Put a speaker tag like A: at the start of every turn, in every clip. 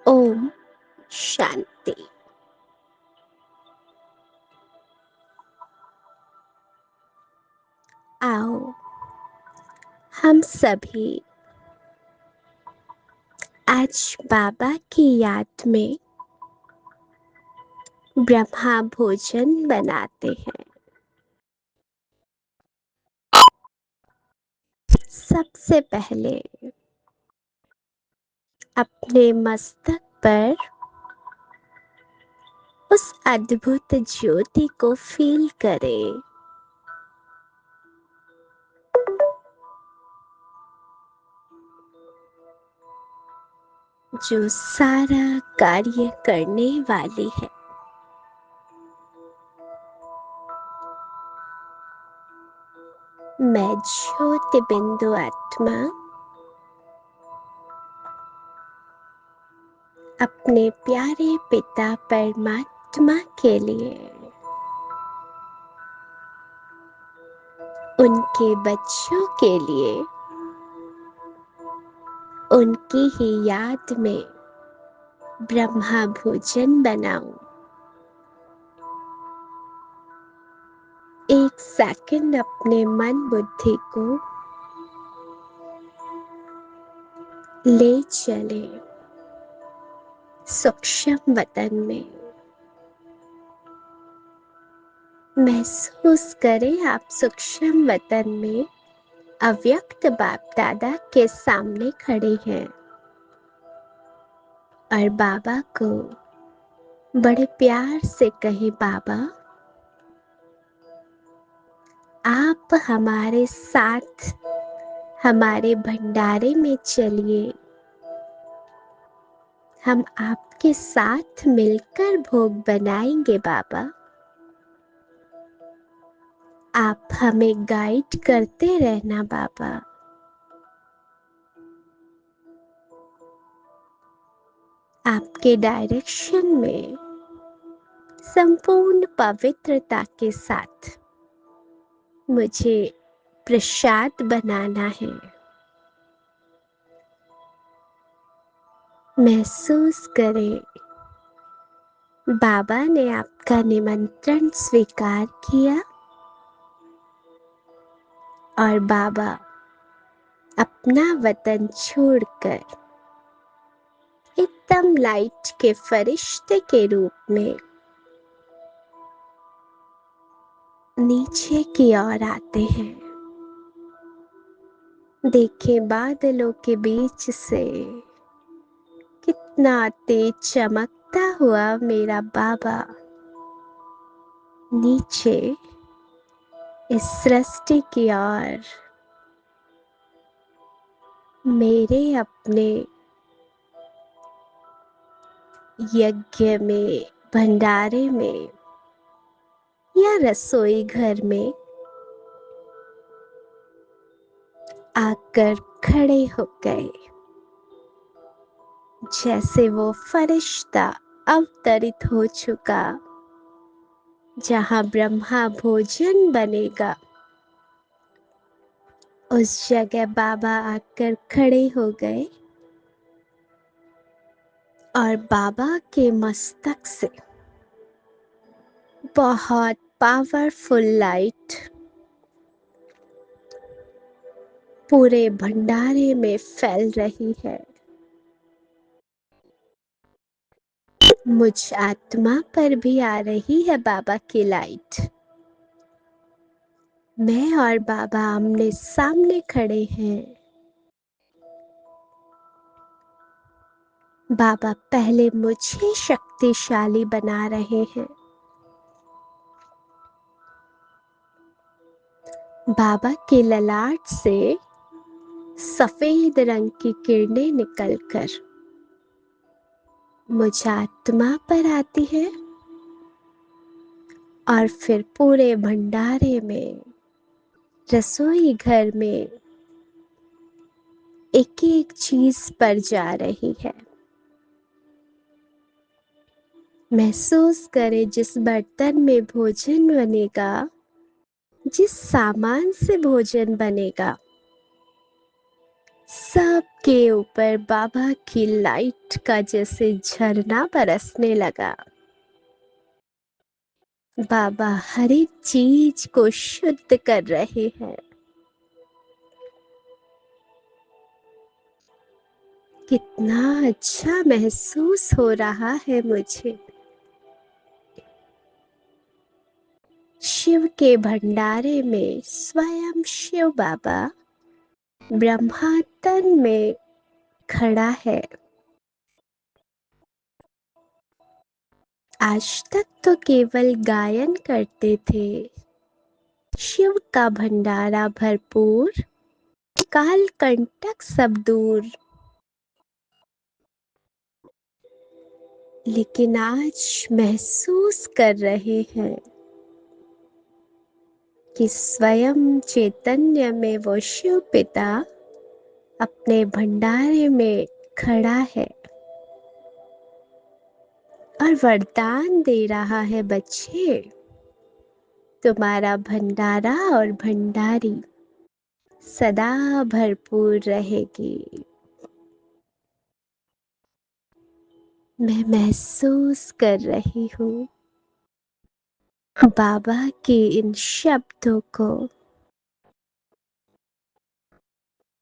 A: ओम शांति। आओ हम सभी आज बाबा की याद में ब्रह्मा भोजन बनाते हैं। सबसे पहले अपने मस्तक पर उस अद्भुत ज्योति को फील करें। जो सारा कार्य करने वाली है। मैं ज्योति बिंदु आत्मा अपने प्यारे पिता परमात्मा के लिए, उनके बच्चों के लिए, उनकी ही याद में ब्रह्मा भोजन बनाऊं। एक सेकंड अपने मन बुद्धि को ले चले सूक्ष्म वतन में। महसूस करें आप सूक्ष्म वतन में अव्यक्त बाप दादा के सामने खड़े हैं और बाबा को बड़े प्यार से कहे, बाबा आप हमारे साथ हमारे भंडारे में चलिए। हम आपके साथ मिलकर भोग बनाएंगे बाबा। आप हमें गाइड करते रहना बाबा। आपके डायरेक्शन में संपूर्ण पवित्रता के साथ मुझे प्रसाद बनाना है। महसूस करें बाबा ने आपका निमंत्रण स्वीकार किया और बाबा अपना वतन छोड़कर एकदम लाइट के फरिश्ते के रूप में नीचे की ओर आते हैं। देखें बादलों के बीच से कितना तेज चमकता हुआ मेरा बाबा नीचे इस सृष्टि की ओर मेरे अपने यज्ञ में, भंडारे में या रसोई घर में आकर खड़े हो गए। जैसे वो फरिश्ता अवतरित हो चुका, जहां ब्रह्मा भोजन बनेगा उस जगह बाबा आकर खड़े हो गए और बाबा के मस्तक से बहुत पावरफुल लाइट पूरे भंडारे में फैल रही है। मुझ आत्मा पर भी आ रही है बाबा की लाइट। मैं और बाबा आमने सामने खड़े हैं। बाबा पहले मुझे शक्तिशाली बना रहे हैं। बाबा के ललाट से सफेद रंग की किरणें निकलकर मुझ आत्मा पर आती है और फिर पूरे भंडारे में, रसोई घर में एक एक चीज पर जा रही है। महसूस करें जिस बर्तन में भोजन बनेगा, जिस सामान से भोजन बनेगा, सबके ऊपर बाबा की लाइट का जैसे झरना बरसने लगा। बाबा हर एक चीज को शुद्ध कर रहे हैं। कितना अच्छा महसूस हो रहा है मुझे। शिव के भंडारे में स्वयं शिव बाबा ब्रह्मा तन में खड़ा है। आज तक तो केवल गायन करते थे। शिव का भंडारा भरपूर, काल कंटक सब दूर। लेकिन आज महसूस कर रहे हैं कि स्वयं चैतन्य में वो शिव पिता अपने भंडारे में खड़ा है और वरदान दे रहा है, बच्चे तुम्हारा भंडारा और भंडारी सदा भरपूर रहेगी। मैं महसूस कर रही हूँ बाबा के इन शब्दों को,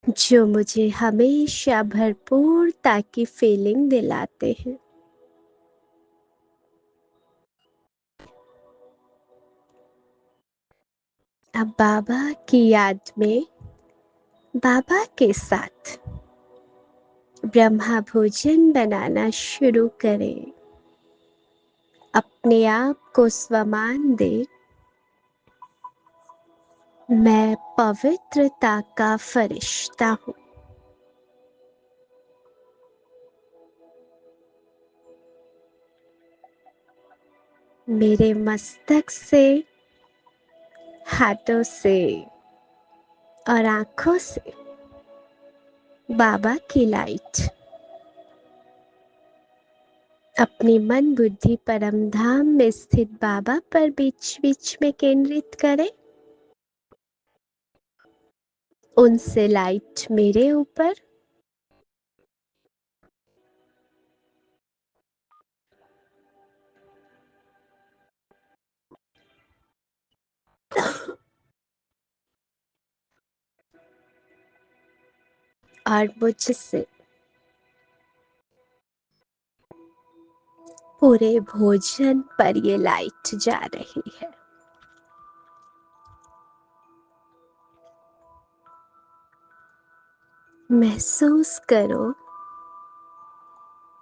A: जो मुझे हमेशा भरपूरता की फीलिंग दिलाते हैं। अब बाबा की याद में बाबा के साथ ब्रह्मा भोजन बनाना शुरू करें। अपने आप को स्वमान दे, मैं पवित्रता का फरिश्ता हूँ। मेरे मस्तक से, हाथों से और आंखों से बाबा की लाइट अपनी मन बुद्धि परम धाम में स्थित बाबा पर बीच बीच में केंद्रित करें। उनसे लाइट मेरे ऊपर, और मुझसे पूरे भोजन पर ये लाइट जा रही है। महसूस करो,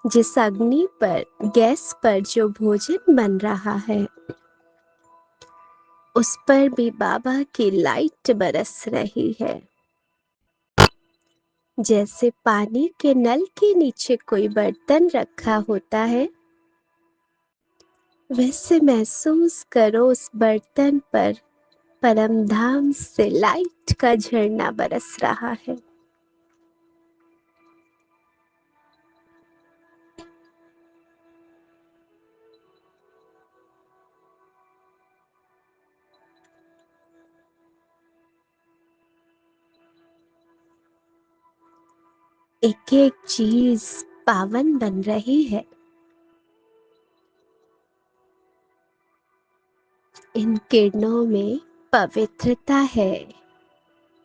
A: जिस अग्नि पर, गैस पर जो भोजन बन रहा है, उस पर भी बाबा की लाइट बरस रही है। जैसे पानी के नल के नीचे कोई बर्तन रखा होता है, वैसे महसूस करो उस बर्तन पर परम धाम से लाइट का झरना बरस रहा है। एक एक चीज पावन बन रही है। इन किरणों में पवित्रता है,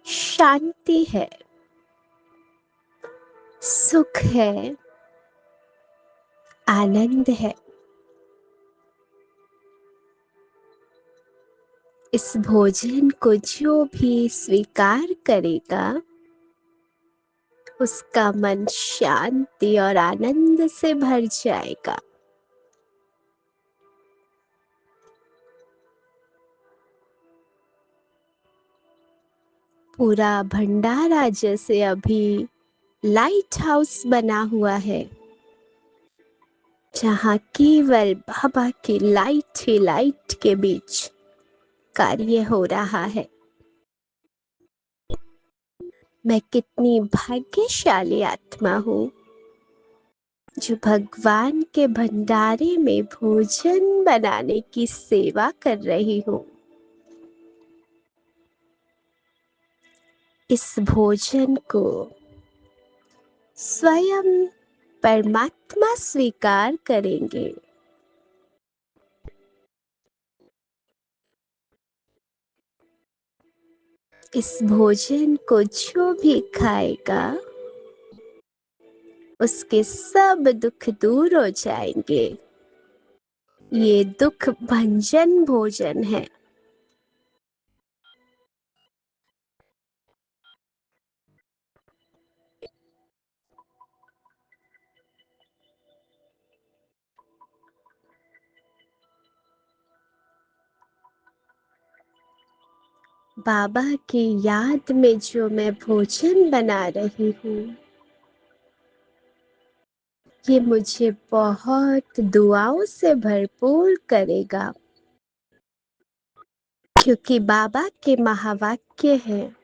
A: शांति है, सुख है, आनंद है। इस भोजन को जो भी स्वीकार करेगा, उसका मन शांति और आनंद से भर जाएगा। पूरा भंडारा जैसे अभी लाइट हाउस बना हुआ है, जहाँ केवल बाबा की लाइट ही लाइट के बीच कार्य हो रहा है। मैं कितनी भाग्यशाली आत्मा हूँ, जो भगवान के भंडारे में भोजन बनाने की सेवा कर रही हूँ। इस भोजन को स्वयं परमात्मा स्वीकार करेंगे। इस भोजन को जो भी खाएगा उसके सब दुख दूर हो जाएंगे। ये दुख भंजन भोजन है। बाबा की याद में जो मैं भोजन बना रही हूँ ये मुझे बहुत दुआओं से भरपूर करेगा, क्योंकि बाबा के महावाक्य हैं,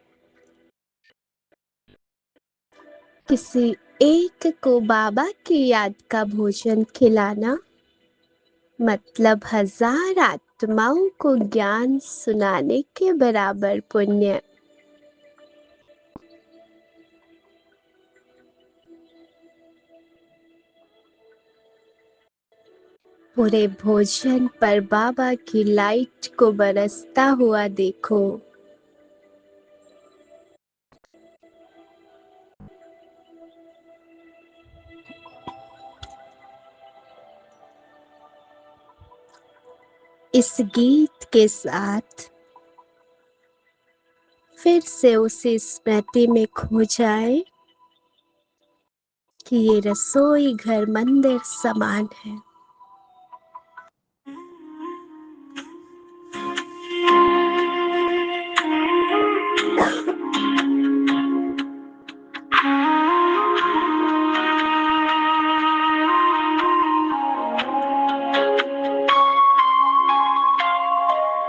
A: किसी एक को बाबा की याद का भोजन खिलाना मतलब 1000 आत्माओं को ज्ञान सुनाने के बराबर पुण्य। पूरे भोजन पर बाबा की लाइट को बरसता हुआ देखो। इस गीत के साथ फिर से उसी स्मृति में खो जाए कि ये रसोई घर मंदिर समान है।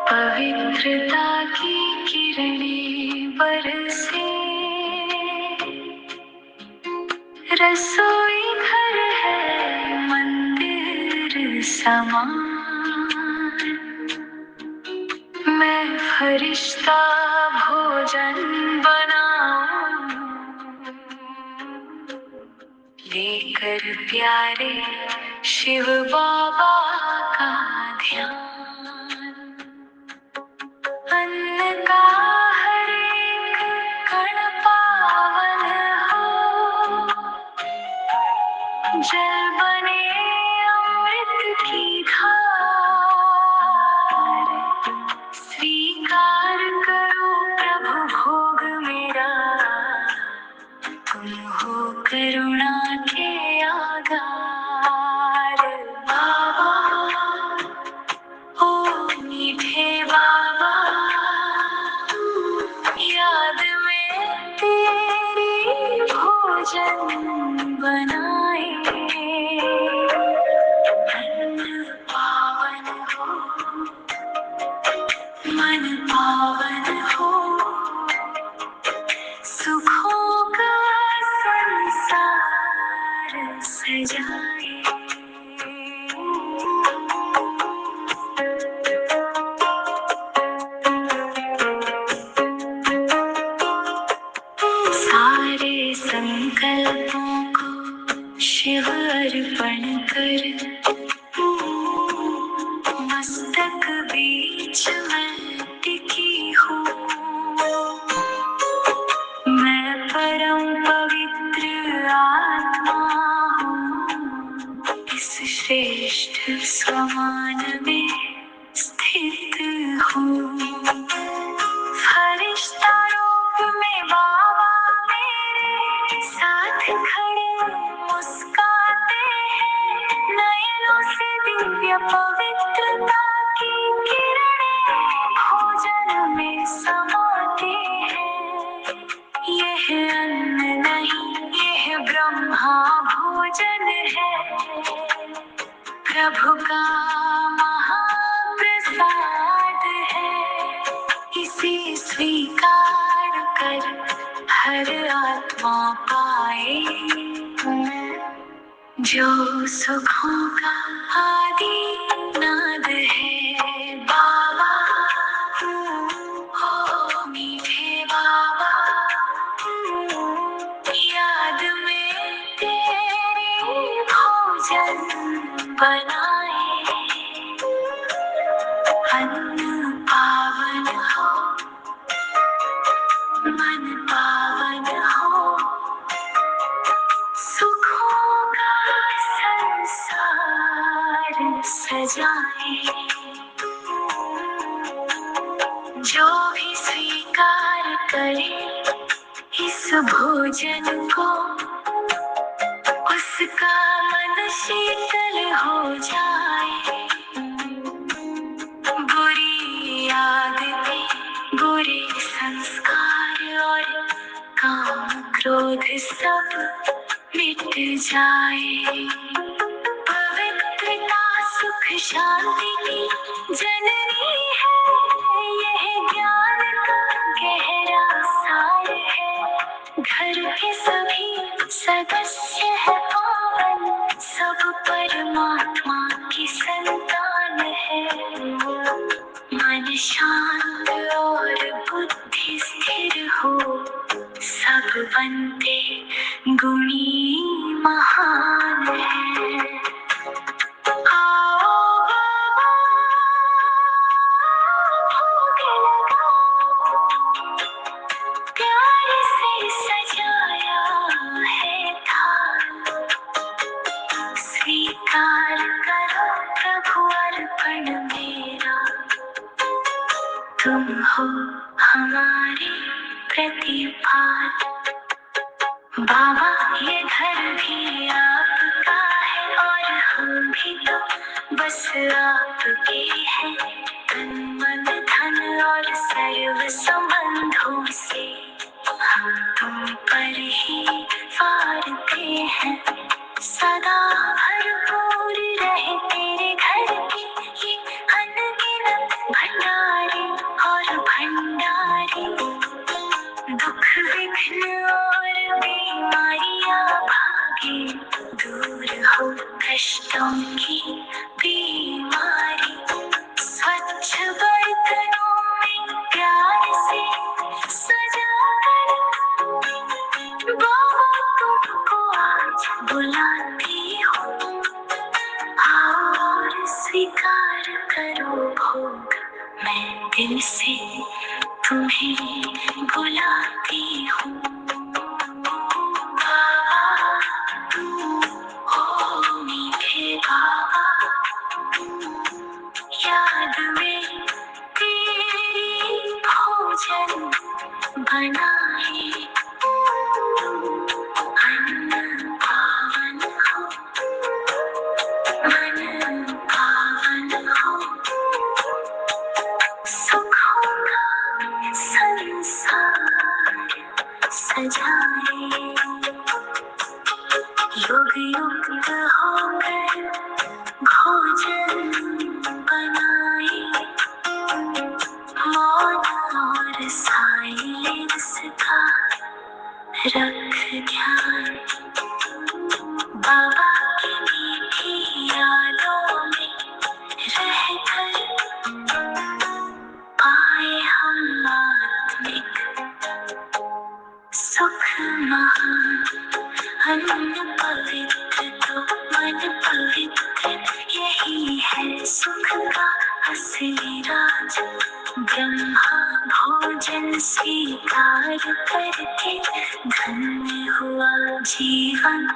B: पवित्रता की किरणें बरसे, रसोई घर है मंदिर समान। मैं फरिश्ता भोजन बनाऊं, लेकर प्यारे शिव बाबा का ध्यान। अन्न का हर एक कण पावन हो, जल बने अमृत की धार। स्वीकार करो प्रभु भोग मेरा, तुम हो करुणा के आधार। बाबा ओ मीठे बाबा, याद में तेरी भोजन बनाए। अन्न पावन हो, मन पावन हो, सुखों का संसार सजाए। सारे संकल्पों को शिव अर्पण कर, मस्तक बीच में टिकी हूँ। मैं परम पवित्र आत्मा हूँ, इस श्रेष्ठ समान में स्थित हूँ। फरिश्ता रूप में बाबा मेरे साथ खड़े मुस्काते हैं। नयनों से दिव्य पवित्रता की किरणें भोजन में समाती हैं। यह अन्न नहीं, यह ब्रह्मा भोजन है, प्रभु का महाप्रसाद है। इसे स्वीकार कर हर आत्मा पाए, जो सुखों का आदि नाद है। बाबा ओ मीठे बाबा, याद में भोजन बनाए, अन्न पावन हो, मन पावन हो, सुखों का संसार सजाए। जो भी स्वीकार करे इस भोजन को, उसका मन शीतल हो जाए। बुरी आदतें, बुरे संस्कार और काम क्रोध सब मिट जाए। पवित्रता सुख शांति की जननी है, यह ज्ञान का गहरा सार है। घर के सभी सदस्य है पावन, सब परमात्मा की संतान है। मन शांत और बुद्धि स्थिर हो, सब बनते गुणी महान है। आओ बाबा, भोग लगाओ, प्यार से सजाया है थाल। स्वीकार करो प्रभु अर्पण मेरा, तुम हो हमारे प्रतिपाल। बाबा ये घर भी आपका है और हम भी तो बस आपके हैं। तन मन धन और सर्व संबंधों से हम तुम पर ही वारते हैं। सदा भरपूर रहे तेरे घर की ये अनगिनत भंडारे और भंडारी। दुख विघ्न और बीमारियां भागे, दूर हो कष्टों की बीमारी। स्वच्छ बर्तनों में प्यार से सजाकर बाबा तुमको आज बुलाती हूँ। आओ और स्वीकार करो भोग, मैं दिल से तुम्हें बुलाती हूँ। बाबा, ओ मीठे बाबा, याद में तेरी भोजन बनाए, अन्न पावन हो, मन पावन हो, सुखों का संसार सजाए। युग युक्त होकर भोजन बनाए, मौन और साइलेंस का रख ध्यान। बाबा की मीठी यादों में रहकर पाए हम आत्मिक सुख महान। अन्न पवित्र तो मन पवित्र, यही है सुख का असली राज। ब्रह्मा भोजन स्वीकार करके धन्य हुआ जीवन।